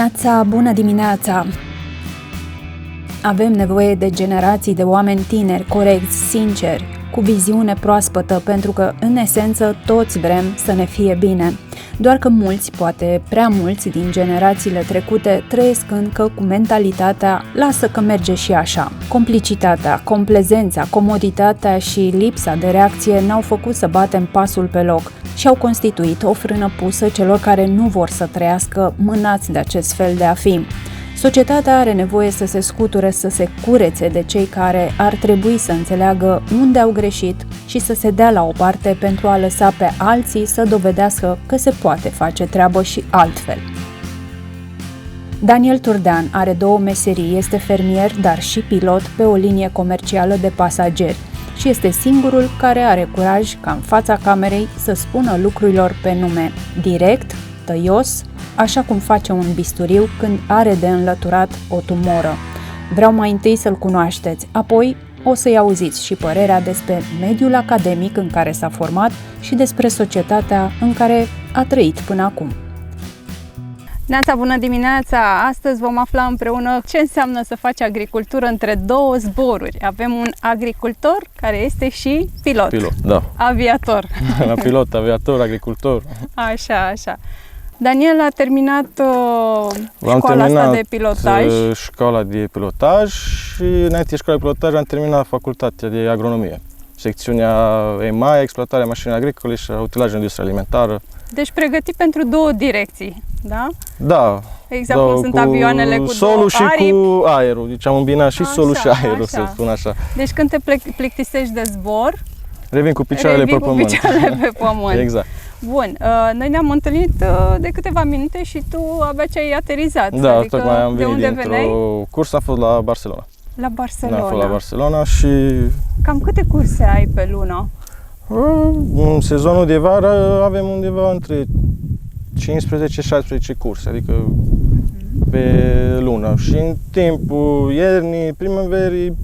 Neața, bună dimineața! Avem nevoie de generații de oameni tineri, corecți, sinceri, cu viziune proaspătă, pentru că, în esență, toți vrem să ne fie bine. Doar că mulți, poate prea mulți din generațiile trecute, trăiesc încă cu mentalitatea lasă că merge și așa. Complicitatea, complezența, comoditatea și lipsa de reacție ne-au făcut să batem pasul pe loc și au constituit o frână pusă celor care nu vor să trăiască mânați de acest fel de a fi. Societatea are nevoie să se scuture, să se curețe de cei care ar trebui să înțeleagă unde au greșit și să se dea la o parte pentru a lăsa pe alții să dovedească că se poate face treabă și altfel. Daniel Turdean are două meserii, este fermier, dar și pilot pe o linie comercială de pasageri și este singurul care are curaj ca în fața camerei să spună lucrurilor pe nume, direct, tăios, așa cum face un bisturiu când are de înlăturat o tumoră. Vreau mai întâi să-l cunoașteți, apoi o să-i auziți și părerea despre mediul academic în care s-a format și despre societatea în care a trăit până acum. Neața, bună dimineața! Astăzi vom afla împreună ce înseamnă să faci agricultură între două zboruri. Avem un agricultor care este și pilot. Pilot, da. Aviator. Pilot, aviator, agricultor. Așa. Daniel a terminat școala asta de pilotaj. Școala de pilotaj și înainte de școala de pilotaj am terminat facultatea de agronomie. Secțiunea EMA, exploatarea mașinii agricole și utilajul industriei alimentară. Deci pregătit pentru două direcții, da? Da. Exact cum sunt avioanele cu solul și aripi. cu aerul. Deci am îmbinat și solul și aerul, să spun așa. Deci când te plictisești de zbor, revin cu picioarele pe pământ. Picioarele pe pământ. Exact. Bun, noi ne-am întâlnit de câteva minute și tu abia ce ai aterizat. Da, adică tocmai am de venit unde dintr-o veneai? cursă, am fost la Barcelona. La Barcelona. Am fost la Barcelona și... Cam câte curse ai pe lună? În sezonul de vară avem undeva între 15-16 curse, adică pe lună. Și în timpul iernii, primăverii,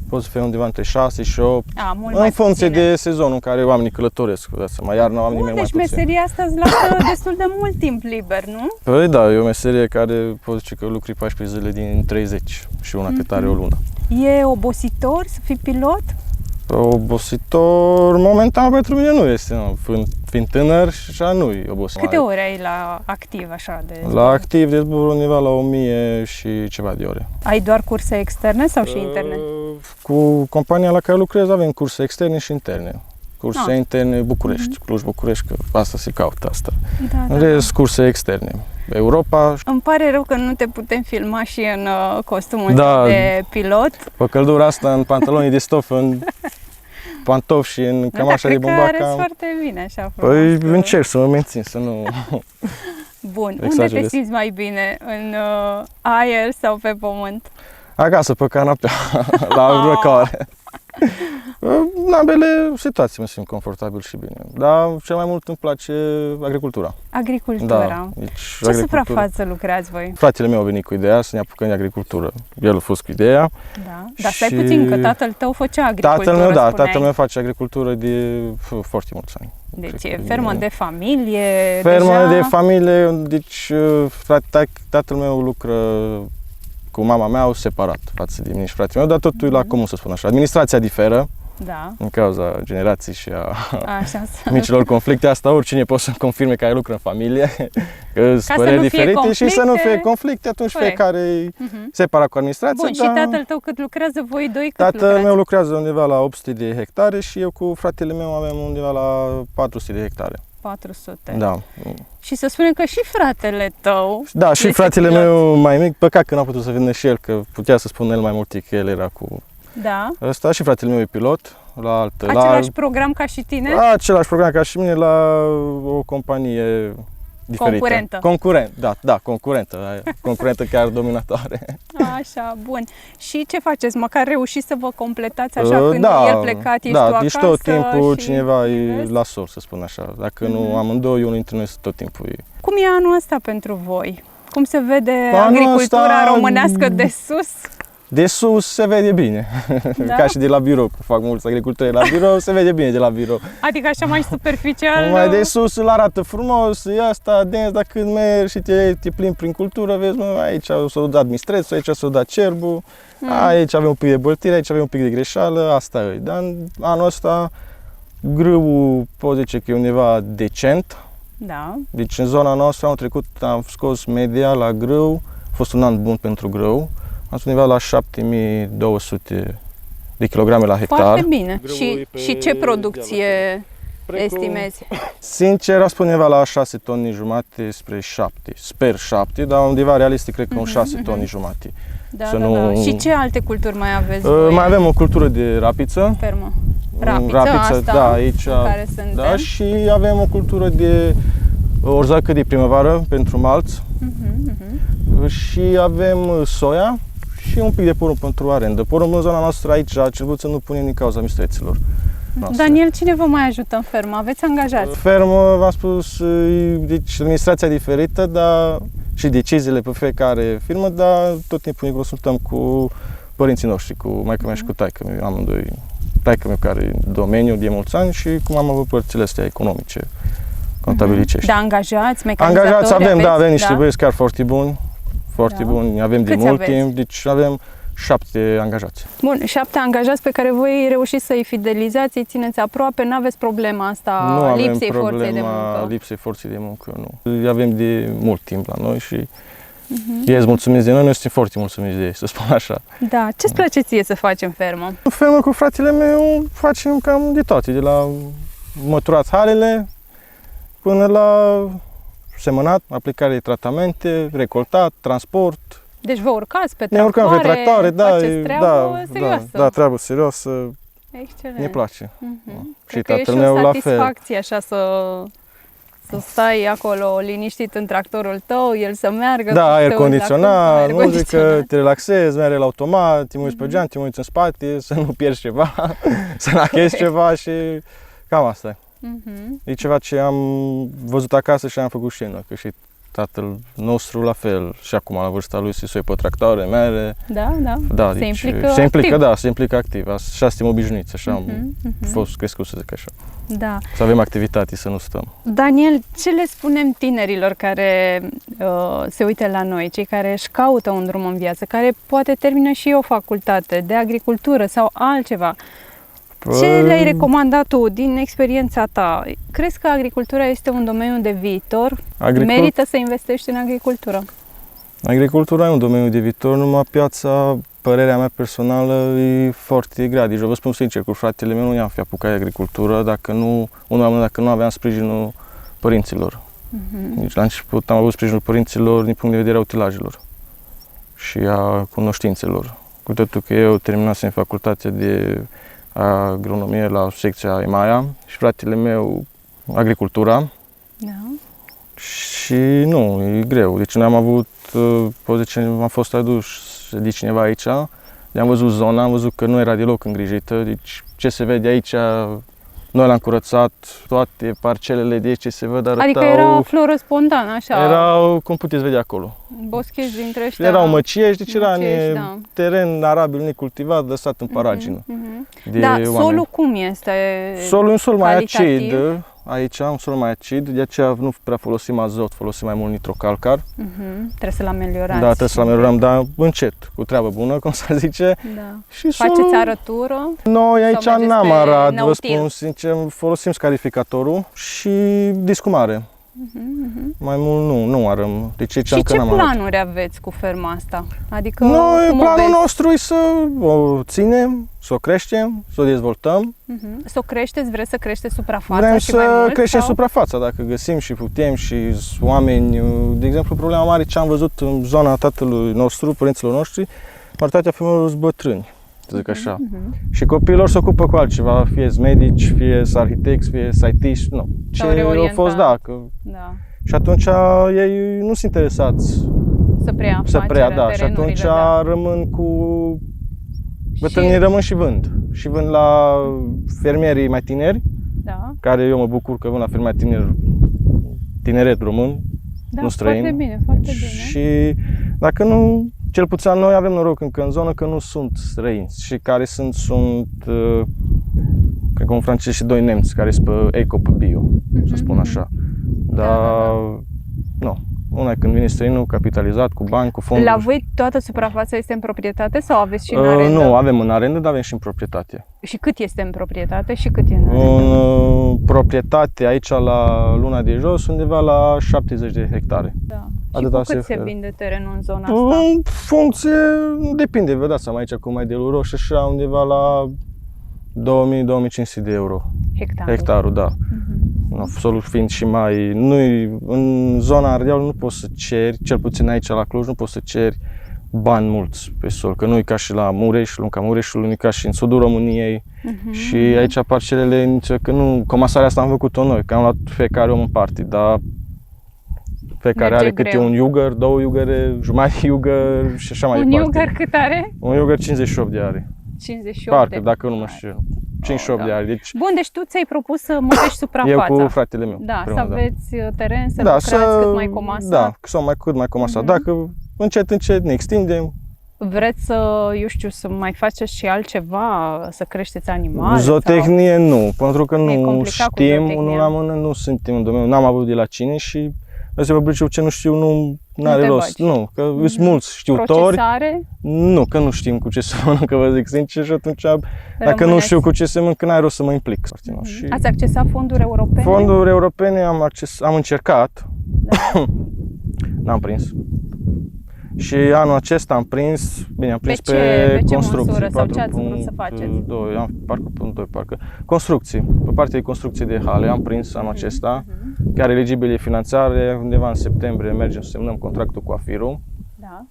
pot să fie undeva între 6 și 8, în funcție de sezonul în care oamenii călătoresc. Mai iarna oamenii merg mai puțin. Deci meseria asta îți lasă destul de mult timp liber, nu? Păi da, e o meserie care pot zice că lucri 14 zile din 30 și una cât are o lună. E obositor să fii pilot? Obositor, momentan pentru mine nu este, fiind tânăr și așa nu e obositor. Câte ore ai la activ așa de zbor? La activ de zbor undeva la 1000 și ceva de ore. Ai doar curse externe sau și interne? Cu compania la care lucrez avem curse externe și interne. Curse interne București, Cluj-București, că asta se caută asta. În rest, curse externe. Europa. Îmi pare rău că nu te putem filma și în costumul de pilot. Pe căldura asta, în pantaloni de stofă, în pantofi și în cămașa de bumbac. Cred că arăți foarte bine așa. Păi încerc să mă mențin, să nu... Bun, unde te simți mai bine? În aer sau pe pământ? Acasă, pe canapea, la răcoare. În ambele situații mă simt confortabil și bine, dar cel mai mult îmi place agricultura. Agricultura? Da, deci ce suprafață lucrați voi? Fratele meu a venit cu ideea să ne apucăm de agricultură. El a fost cu ideea. Da, dar stai puțin, că tatăl tău făcea agricultură, tatăl meu face agricultură de foarte mulți ani. Deci e fermă de familie? Fermă de familie, deci tatăl meu lucră cu mama mea, au separat față de mine și fratele meu, dar totul e la comun, să spun așa. Administrația diferă, în cauza generației și a micilor conflicte. Asta oricine poate să confirme care lucră în familie, că sunt păreri diferite și să nu fie conflicte, atunci fiecare e separat cu administrația. Bun, și tatăl tău cât lucrează, voi doi cât lucrați? Tatăl meu lucrează undeva la 800 de hectare și eu cu fratele meu avem undeva la 400 de hectare. 400. Da. Și să spunem că și fratele tău. Da, și fratele meu mai mic, păcat că n-a putut să vină și el, că putea să spună el mai multe, că el era cu... Da. Ăsta și fratele meu e pilot la altă. Același program ca și tine? Același program ca și mine la o companie diferită. Concurentă, concurentă chiar dominatoare. Așa, bun. Și ce faceți? Măcar reușiți să vă completați așa când el plecat, ești tu acasă? Deci tot timpul cineva e la sol, să spun așa. Dacă nu amândoi, unul dintre noi tot timpul e. Cum e anul ăsta pentru voi? Cum se vede agricultura românească de sus? De sus se vede bine, Da? ca și de la birou, că fac mulți agricultori la birou, se vede bine de la birou. Adică așa mai superficial? Mai de sus îl arată frumos, e asta dens, dacă mergi și te plimbi prin cultură, vezi, mă, aici s-o dat mistrețul, aici s-o dat cerbul, aici avem un pic de băltire, aici avem un pic de greșeală, asta e. Dar anul ăsta grâul pot zice că e undeva decent. Da. Deci în zona noastră anul trecut am scos media la grâu, a fost un an bun pentru grâu. Am fost undeva la 7200 de kilograme la hectar. Foarte bine. Și ce producție estimezi? Sincer, aș spune undeva la 6 toni jumate spre 7. Sper 7, dar undeva realistic cred că un 6 toni jumate. Da, da. Și ce alte culturi mai aveți Mai avem o cultură de rapiță. Fermă. Rapiță asta, da, aici, care suntem. Da, și avem o cultură de orzacă de primăvară pentru malți. Și avem soia și un pic de porumb pentru arendă. Porumb în zona noastră aici, cel puțin nu punem din cauza mistreților. Daniel, cine vă mai ajută în fermă? Aveți angajați? Fermă, v-am spus, deci administrația diferită, dar și deciziile pe fiecare firmă, dar tot timpul ne consultăm cu părinții noștri, cu maică-mea și cu taică-mea, amândoi. Taică-mea care e în domeniu de mulți ani și cum am avut părțile astea economice, contabilicești. Da, angajați, mecanizatori? Angajați avem, da, avem niște băieți chiar foarte buni. Foarte buni, avem de mult timp, deci avem 7 angajați. Bun, 7 angajați pe care voi reușiți să-i fidelizați, îi țineți aproape, nu aveți problema asta lipsei forței de muncă. Lipsei forței de muncă, nu. Îi avem de mult timp la noi și ei sunt mulțumiți de noi suntem foarte mulțumiți de ei, să spun așa. Da, ce-ți place ție să faci în fermă? În fermă cu fratele meu facem cam de toate, de la măturat halele până la semănat, aplicare de tratamente, recoltat, transport. Deci vă urcați pe tractoare, ne urcăm pe tractoare, faceți treabă serioasă. Da, treabă serioasă. Excelent. Ne place. Și tatăl meu la fel. E și o satisfacție așa să stai acolo liniștit în tractorul tău, el să meargă. Da, aer condiționat, muzică, te relaxezi, mergi la automat, te uiți pe geam, te uiți în spate, să nu pierzi ceva, să n-achezi ceva și cam asta e. E ceva ce am văzut acasă și am făcut și noi, că și tatăl nostru la fel, și acum la vârsta lui se suie pe tractoare, mere. Da, se implică activ. Așa suntem obișnuiți, așa am fost crescut, să zic așa. Da. Să avem activitate, să nu stăm. Daniel, ce le spunem tinerilor care se uită la noi, cei care își caută un drum în viață, care poate termină și o facultate de agricultură sau altceva? Ce le-ai recomandat tu din experiența ta? Crezi că agricultura este un domeniu de viitor? Merită să investești în agricultură? Agricultura e un domeniu de viitor, numai piața, părerea mea personală, e foarte grea. Deci vă spun sincer, cu fratele meu nu i-am fi apucat de agricultură dacă nu aveam sprijinul părinților. Deci la început am avut sprijinul părinților din punct de vedere a utilajelor și a cunoștințelor. Cu totul că eu terminasem facultatea de agronomie la secția EMAIA și fratele meu agricultura. Da. Și nu, e greu. Deci noi am avut, pot zice, am fost aduși de cineva aici, am văzut zona, am văzut că nu era deloc îngrijită, deci ce se vede aici, noi l-am curățat, toate parcelele de aici ce se văd arătau... Adică era floră spontană, așa? Erau, cum puteți vedea acolo. Boscheți dintre ăștia... Erau măciești, deci era teren arabil necultivat, lăsat în paragină. Da, solul cum este? Solul e un sol mai acid, aici, un sol mai acid, de aceea nu prea folosim azot, folosim mai mult nitrocalcar. Trebuie să-l ameliorați. Da, trebuie să-l ameliorăm, dar încet, cu treabă bună, cum s-ar zice. Da. Și faceți arătură? Noi aici n-am arat, vă spun sincer, folosim scarificatorul și discul mare. Mai mult nu arăm. Deci și ce planuri aveți cu ferma asta? Adică, noi, planul nostru e să o ținem, să o creștem, să o dezvoltăm. Să o creșteți? Vreți să creșteți suprafața? Vrem și mai să mult, creștem sau? suprafața, dacă găsim și putem și oameni. De exemplu, problema mare ce am văzut în zona tatălui nostru, părinților noștri, majoritatea femeilor sunt bătrâni, să zic așa. Și copiilor se ocupă cu altceva, fie medici, fie arhitecți, fie site-iști, nu. Ce au fost, da. Și atunci ei nu sunt interesați să preia, da. Și atunci rămân cu... Bătrânii rămân și vând. Și vând la fermierii mai tineri, care eu mă bucur că vând la fermieri tineri, tineret român, nu străin. Foarte bine, foarte bine. Și dacă nu, cel puțin noi avem noroc încă în zonă că nu sunt străini și care sunt cred că un francez și 2 nemți care sunt pe eco, pe bio, să spun așa. Dar nu. Una e când vine străinul capitalizat, cu bani, cu fonduri. La voi toată suprafața este în proprietate sau aveți și în arendă? Nu, avem în arendă, dar avem și în proprietate. Și cât este în proprietate și cât e în arendă? În proprietate, aici la Luna de Jos, undeva la 70 de hectare. Da. Și cu cât se vinde terenul în zona asta? În funcție, depinde, vă dați seama aici cum mai de luros și așa, undeva la 2000-2500 de euro. Hectarul, da. Solul fiind și mai... În zona Ardealului nu poți să ceri, cel puțin aici la Cluj, nu poți să ceri bani mulți pe sol, că nu e ca și la Mureș, Lunca Mureșului, nu e ca și în sudul României. Și aici parcelele, că nu, comasarea asta am făcut-o noi, că am luat fiecare om în parte, dar fiecare are câte un iugăr, 2 iugăre, jumătate de iugăr și așa mai departe. Un iugăr cât are? Un iugăr 58 de are. 58 parte, dacă nu mă știu. 58 de ani. Deci, bun, deci tu ți-ai propus să mărești suprafața. Eu cu fratele meu. Da, să aveți teren, să lucrați cât mai comasat. Da, cât mai comasat. Dacă încet ne extindem. Vreți să, eu știu, să mai faceți și altceva, să creșteți animale? Zootehnie sau... nu, pentru că nu știm, unul la mână, nu suntem în domeniu, n-am avut de la cine și să vă zic ce nu știu, nu are rost. Nu, că sunt mulți știutori. Procesare? Nu, că nu știm cu ce se mănâncă, vă zic sincer, și atunci dacă nu știu cu ce se mănâncă, n-ai rost să mă implic. Și ați accesat fonduri europene? Fonduri europene am încercat, n-am prins. Și anul acesta am prins, am prins pe construcții. Măsură, sau ce ați vrut să faceți? Construcții, pe partea de construcție de hale am prins anul acesta, chiar eligibile finanțare, undeva în septembrie mergem să semnăm contractul cu AFIR-ul. Da.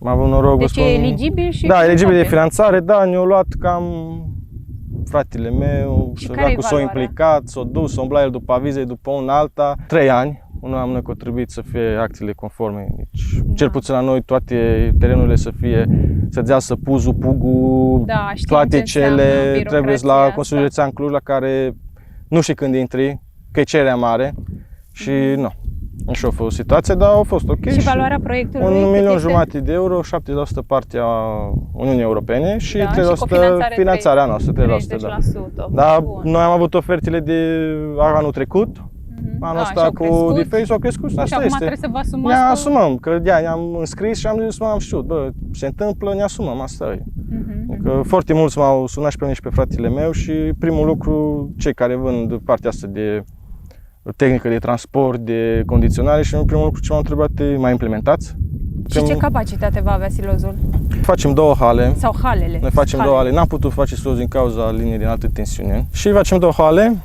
Am avut noroc, deci e eligibil și da, eligibil de finanțare, da, ne-au luat cam fratele meu, s-a implicat, s-a dus, s-a umblat el după avize, după una alta, 3 ani. Unul am contribuit să fie actele conforme, deci cel puțin la noi toate terenurile să dea puzul, pugul, toate cele trebuie la Consiliul Județean Cluj, la care nu știi când intri, că e cererea mare și nu. Așa a fost situația, dar a fost ok. Și valoarea proiectului? 1.500.000 de euro, 70% partea Uniunii Europene și 3% finanțarea noastră, 3%. Da, noi am avut ofertele de anul trecut. Anul ăsta cu diferi s-au crescut și asta acum este. Trebuie să vă asumați. Ne asumăm, că ne-am înscris și am zis, am știut, se întâmplă, ne asumăm, asta e. Adică foarte mulți m-au sunat și pe mine și pe fratele meu și primul lucru, cei care vând partea asta de tehnică de transport, de condiționare și primul lucru ce m-au întrebat e, mai implementați? Și ce capacitate va avea silozul? Facem 2 hale. Sau halele? Noi facem 2 hale. N-am putut face silozul din cauza liniei de înaltă tensiune. Și facem 2 hale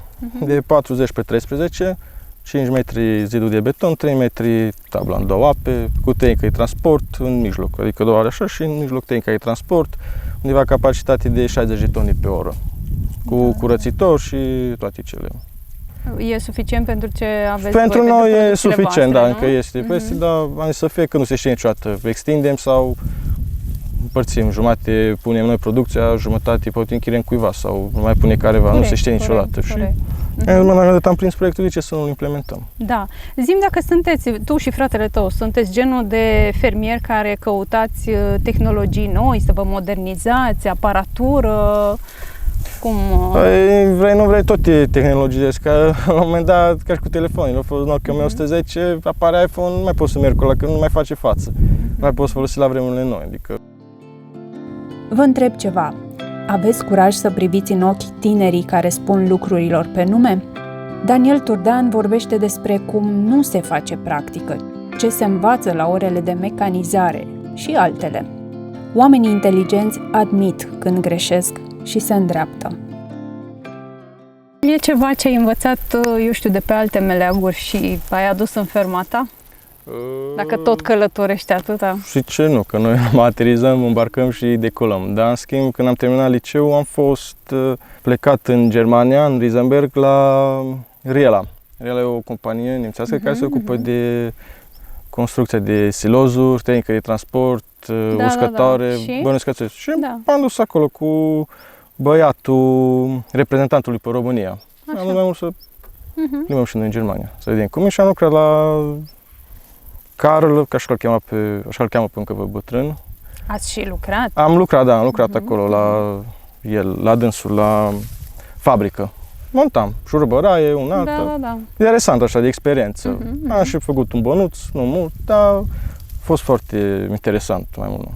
de 40 pe 13, 5 metri zidul de beton, 3 metri tabla în 2 ape, cu tehnică de transport în mijloc, adică 2 ore așa și în mijloc tehnica de transport, undeva capacitate de 60 de tone pe oră, cu curățitor și toate cele. E suficient pentru ce aveți? Pentru noi e suficient, da, încă este peste, dar am zis să fie că nu se știe niciodată, extindem sau împărțim, jumătate punem noi producția, jumătate poate închiriem cuiva sau mai pune careva, nu se știe niciodată. Și dacă am prins proiectul, de ce să nu-l implementăm? Da. Zi-mi dacă sunteți, tu și fratele tău, sunteți genul de fermier care căutați tehnologii noi, să vă modernizați, aparatură, cum? Vrei, nu vrei, tot e tehnologie, că la un moment dat, ca și cu telefonul, a fost Nokia 1110, apare iPhone, nu mai poți să mergi cu ăla, că nu mai face față. Nu mai poți folosi la vremurile noi, adică... Vă întreb ceva. Aveți curaj să priviți în ochi tinerii care spun lucrurilor pe nume? Daniel Turdan vorbește despre cum nu se face practică, ce se învață la orele de mecanizare și altele. Oamenii inteligenți admit când greșesc și se îndreaptă. E ceva ce ai învățat, eu știu, de pe alte meleaguri și ai adus în ferma ta? Dacă tot călătorești atâta. Și ce nu, că noi aterizăm, îmbarcăm și decolăm. Dar în schimb, când am terminat liceul, am fost plecat în Germania, în Riesenberg, la Riela. Riela e o companie nemțească care se ocupă de construcția de silozuri, tehnică de transport, uscătoare, bănuiesc. Și am dus acolo cu băiatul reprezentantului pe România. Am dus mai mult să plimbăm și noi în Germania, să vedem cum e. Și am lucrat la Carl, așa îl cheamă pe încă bătrân, Ați și lucrat? Am lucrat acolo la dânsul, la fabrică. Montam șurubăraie, un altă. Da. Interesant așa, de experiență. Am și făcut un bănuț, nu mult, dar a fost foarte interesant mai mult.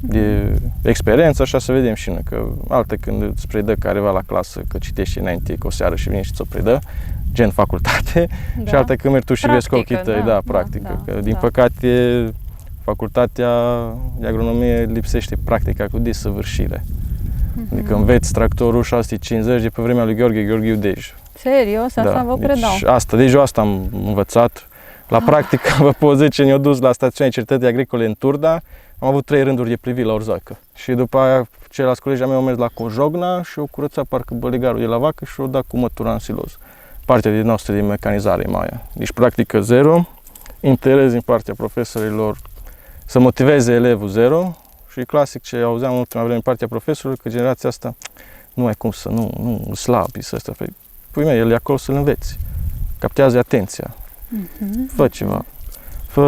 De experiență, așa să vedem și noi, că alte când îți predă careva la clasă, că citești înainte cu o seară și vine și ți-o predă, gen facultate, și alte când mergi tu și vezi cu ochii tăi, practică. Că, din păcate, facultatea de agronomie lipsește practica cu desăvârșire. Adică înveți tractorul 650 de pe vremea lui Gheorghiu Dej. Serios? Asta vă predau? Deci asta am învățat. La practică, vă pot zice, ne-au dus la stațiunea Cercetării Agricole în Turda. Am avut 3 rânduri de privit la orzoică. Și după aia, ceilalți colegi mei au mers la Cojogna și au curățat parcă bălegarul de la vacă și au dat cu mătura în siloz. Partea de noastră de mecanizare mai aia. Deci practică 0, interes din partea profesorilor să motiveze elevul 0 și clasic ce auzeam în ultima vreme din partea profesorilor, că generația asta nu ai cum să nu slabi, să ăsta. Păi mei, el e acolo să-l înveți. Captează atenția. Fă ceva. Fă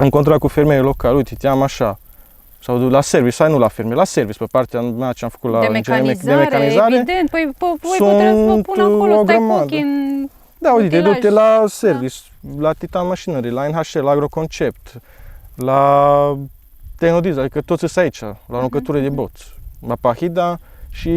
un contract cu fermierii locali, uite, te-am așa. Sau la service, sau nu la fermier, la service, pe partea mea ce am făcut la de mecanizare, evident, păi puteți să vă pun acolo, stai cu ochii în Da, uite, du-te la service, la Titan Machinery, la NHL, la Agroconcept, la Tehnodiesel, adică toți sunt aici, la aruncătură de boți, la Pahida și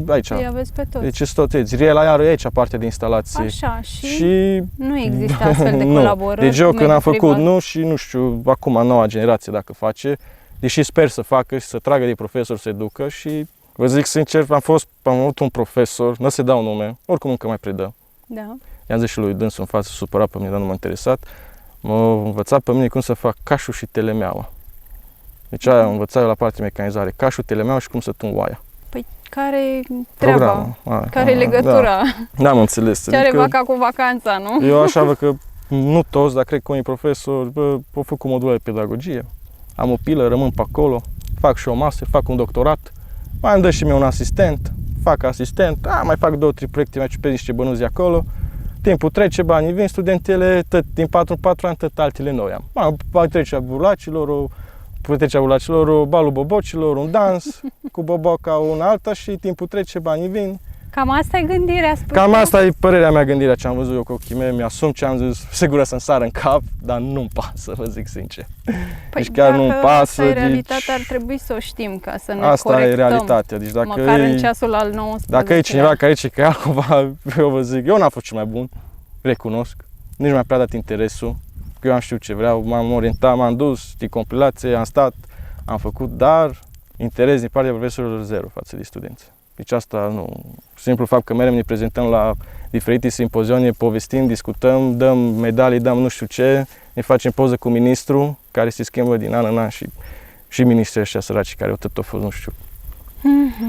aici. Îi aveți pe toți. Deci sunt toți, Riela iară e aici partea de instalație. Așa, și nu există astfel de colaborări. Deci eu când am făcut, și nu știu, acum noua generație dacă face, deși sper să facă și să tragă de profesor, să ducă și vă zic sincer, am avut un profesor, nu se dau nume, oricum încă mai predă. Da. I-am zis și lui dânsul în față, supărat pe mine, dar nu m-a interesat. M-a învățat pe mine cum să fac cașul și telemeaua. Deci aia am învățat eu la partea mecanizare, cașul, telemeaua și cum să tun oaia. Păi care-i treaba? Care-i legătura? Da, am înțeles. Ce are vaca cu vacanța, nu? Eu așa văd că nu toți, dar cred că unii profesori au făcut modul de pedagogie. Am o pilă, rămân pe acolo, fac și o masă, fac un doctorat, mai îmi dă și mie un asistent, fac asistent, mai fac 2-3 proiecte, mai ciupesc niște bănuți de acolo. Timpul trece, banii vin, studentele, din 4 în 4 ani, tot altele noi am. Petrecerea bulacilor, o balul bobocilor, un dans cu boboca, una alta și timpul trece, banii vin. Cam asta e gândirea, spui. Cam asta e părerea mea, gândirea ce am văzut eu cu ochii mei, mi-asum ce am zis, sigur să-mi sară în cap, dar nu-mi pasă, vă zic sincer. Păi deci chiar nu-mi pasă. Asta e realitatea, ar trebui să o știm, ca să ne asta corectăm. Asta e realitatea. Deci dacă măcar în ceasul al 19. Dacă e cineva care zice că e altcumva, eu vă zic, eu n-am fost cel mai bun, recunosc, nici nu mi-a prea dat interesul, că eu am știut ce vreau, m-am orientat, m-am dus, de compilație, am stat, am făcut, dar interes din partea profesorilor 0 față de studenți. Deci asta nu, simplu fapt că merem, ne prezentăm la diferite simpozioane, povestim, discutăm, dăm medalii, dăm nu știu ce, ne facem poză cu ministrul care se schimbă din an în an și ministrii ăștia săraci care au tot fost, nu știu.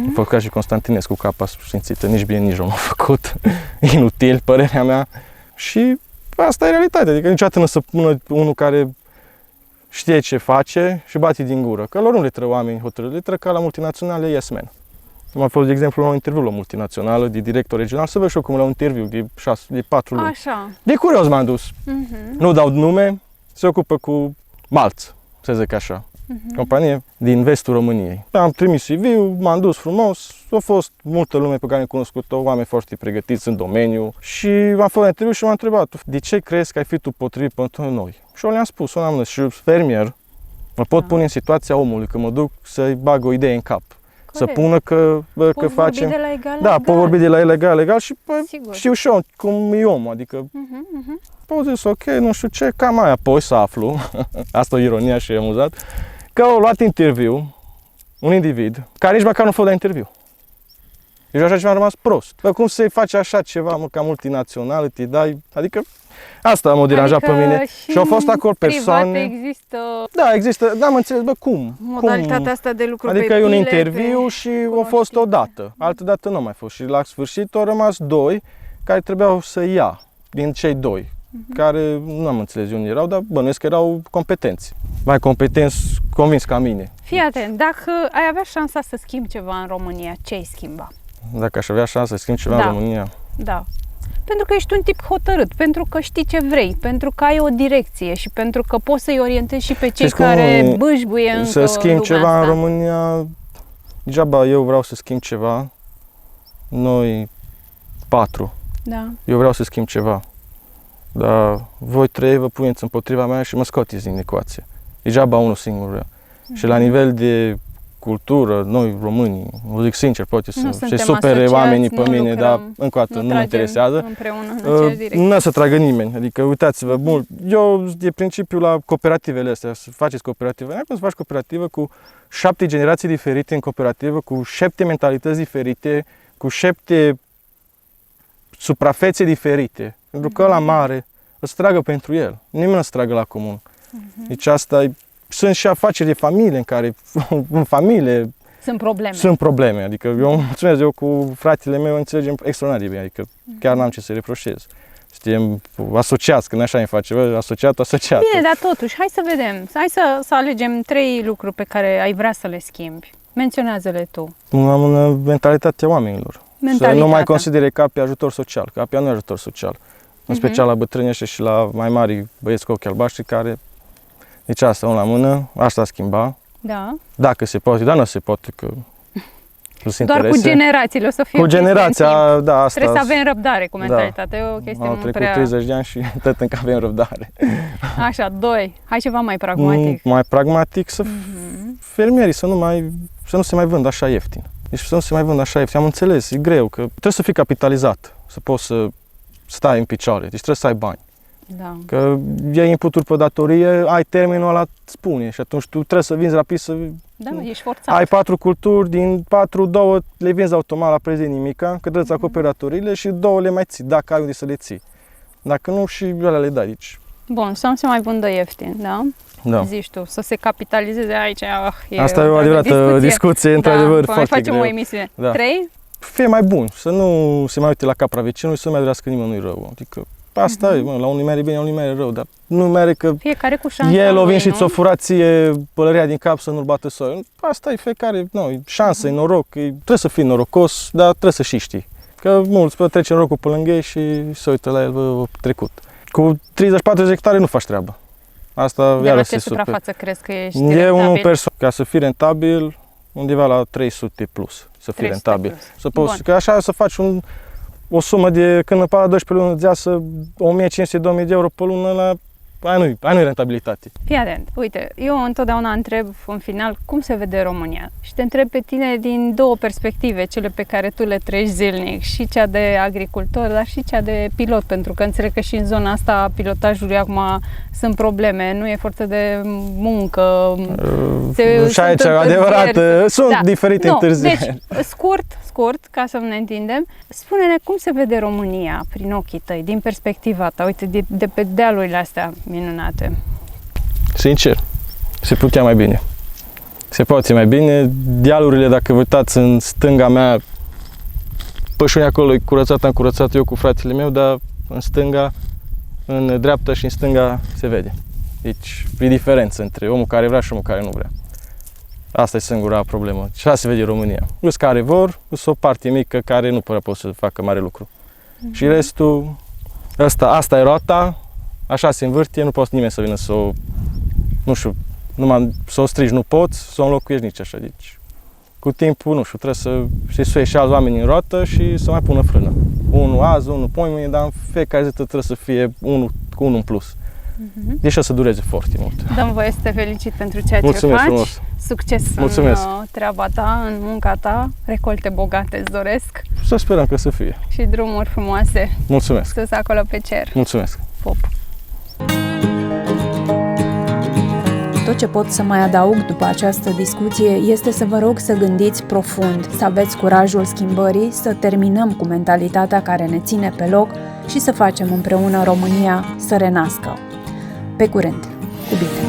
A fost ca și Constantinescu, capa sfințită, nici bine, nici rău n-a făcut, inutil, părerea mea. Și asta e realitatea, adică niciodată nu să pună unul care știe ce face și bate din gură, că lor nu le trebuie oameni hotărâți, le trebuie ca la multinaționale yes man. Am fost, de exemplu, la un interviu la multinațională de director regional, să văd și eu cum la un interviu de 4 luni. Așa. De curios m-am dus. Nu dau nume, se ocupă cu Malț, să zic așa. Companie din vestul României. Am trimis CV-ul, m-am dus frumos, a fost multă lume pe care am cunoscut-o, oameni foarte pregătiți în domeniu și am făcut interviu și m-am întrebat, de ce crezi că ai fi tu potrivit pentru noi? Și eu le-am spus, și fermier, mă pot pune în situația omului, că mă duc să-i bag o idee în cap. Corect. Să pună că facem... De la egal da, pot vorbi de la legal și sigur. Știu și eu cum e omul, adică pot zis, ok, nu știu ce, cam aia, apoi să aflu, asta e ironia și e amuzat, că au luat interviu un individ care nici măcar nu a fost la interviu. Deci așa ceva am rămas prost. Bă, cum să-i faci așa ceva, mă, ca multinațională, te dai, adică asta m-a deranjat pe mine. Și au fost acolo persoane... există... Da, există, da, mă înțeles, bă, cum? Modalitatea asta de lucru adică pe e un pile, interviu și a fost o dată, altă dată nu a mai fost. Și la sfârșit au rămas 2 care trebuiau să ia din cei 2. Care nu am înțeles unde erau, dar bănuiesc că erau competenți. Mai competenți, convins ca mine. Fii atent, dacă ai avea șansa să schimbi ceva în România, ce ai schimba? Dacă aș avea șansa să schimb ceva în România? Da. Pentru că ești un tip hotărât, pentru că știi ce vrei, pentru că ai o direcție și pentru că poți să-i orientezi și pe cei care bâșbuie încă să schimb ceva asta. în România, degeaba eu vreau să schimb ceva, noi 4. Da. Eu vreau să schimb ceva, dar voi 3 vă puneți împotriva mea și mă scoateți din ecuație. Degeaba unul singur vrea. Și la nivel de cultură, noi românii, o zic sincer, poate să se supere oamenii pe mine, dar încă o dată nu mă interesează. Nu să tragă nimeni, adică uitați-vă mult. Eu de principiu la cooperativele astea, să faceți cooperativă, nu cum să faci cooperativă cu 7 generații diferite în cooperativă, cu 7 mentalități diferite, cu 7 suprafețe diferite. Pentru că ăla mare o să tragă pentru el, nimeni nu o să tragă la comun. Deci asta e. Sunt și afaceri de familie în care, în familie, sunt probleme. Adică eu, mulțumesc, eu cu fratele meu înțelegem extraordinar de bine, adică chiar n-am ce să reproșez. Suntem asociați, că nu așa ne face, asociat. Bine, dar totuși, hai să vedem, hai să alegem 3 lucruri pe care ai vrea să le schimbi. Menționează-le tu. Am mentalitatea oamenilor. Să nu mai considere capii ajutor social, capia nu e ajutor social. În special la bătrâni și la mai mari băieți cu ochi albaștri care. Deci asta, unul la mână, asta schimba. Da. Dacă se poate, dar nu se poate, că nu se doar interese. Cu generațiile o să fie. Cu generația, da, asta. Trebuie să avem răbdare cu mentalitatea, e o chestie au trecut 30 de ani și tot încă avem răbdare. Așa, 2. Hai ceva mai pragmatic. Mai pragmatic, să fermierii să nu se mai vândă așa ieftin. Deci să nu se mai vândă așa ieftin. Am înțeles, e greu, că trebuie să fii capitalizat, să poți să stai în picioare, deci trebuie să ai bani. Da. Că iei inputuri pe datorie, ai termenul ăla, spune, și atunci tu trebuie să vinzi rapid să... Da, ești forțat. Ai 4 culturi, din 4, 2 le vinzi automat la preț de nimica, că trebuie să acoperi datoriile și 2 le mai ții, dacă ai unde să le ții. Dacă nu, și alea le dai aici. Bun, să nu se mai vândă ieftin, da? Da. Zici tu, să se capitalizeze aici, asta e o adevărată discuție, într-adevăr, foarte greu. Facem o emisiune. Da. 3? Fie mai bun, să nu se mai uite la capra vecinului, să nu mai dorească nimănui rău. Adică asta e, la unul mere bine, la unul mere rău, dar nu mere că fiecare cu șansa el o vin și nu? ți-o furație pălăria din cap să nu-l bată soiul. Asta e fiecare, e șansă, e noroc, trebuie să fii norocos, dar trebuie să și știi. Că mulți trece norocul pe lângă ei și se uită la el trecut. Cu 30-40 hectare nu faci treaba. Asta de la ce suprafață crezi că ești rentabil? Ca să fii rentabil, undeva la 300 plus, să fii rentabil. Să poți, că așa să faci o sumă de, când pe la 12 luni îți iasă 1500-2000 de euro pe lună, la aia nu-i rentabilitate. Fii atent, uite, eu întotdeauna întreb în final cum se vede România și te întreb pe tine din 2 perspective, cele pe care tu le trăiești zilnic, și cea de agricultor, dar și cea de pilot, pentru că înțeleg că și în zona asta a pilotajului acum sunt probleme, nu e forță de muncă. Și adevărat, sunt diferite întârzieri. Deci, scurt, ca să ne întindem, spune-ne cum se vede România prin ochii tăi, din perspectiva ta, uite, de pe dealurile astea minunate. Sincer, se putea mai bine. Se poate mai bine. Dealurile, dacă vă uitați în stânga mea, pășunea acolo e curățată, am curățat eu cu fratele meu, dar în stânga, în dreapta și în stânga se vede. Deci e diferență între omul care vrea și omul care nu vrea. Asta e singura problemă. Și așa se vede România. Plus care vor, plus o parte mică care nu prea pot să facă mare lucru. Și restul, asta e roata, așa se învârte, nu poate nimeni să vină să o, nu știu, să o strici, nu poți, să o înlocuiești nici așa. Deci, cu timpul, nu știu, trebuie să se suie și alți oameni în roată și să mai pună frână. Unul azi, unul poimâine, dar în fiecare zi trebuie să fie unul cu unul în plus. Deci o să dureze foarte mult. Dăm voie să te felicit pentru ceea ce faci. Frumos. Succes în treaba ta, în munca ta, recolte bogate îți doresc. Să sperăm că să fie. Și drumuri frumoase. Mulțumesc. Sus acolo pe cer. Mulțumesc. Pop. Tot ce pot să mai adaug după această discuție este să vă rog să gândiți profund, să aveți curajul schimbării, să terminăm cu mentalitatea care ne ține pe loc și să facem împreună România să renască. Pe curând! Cu bine!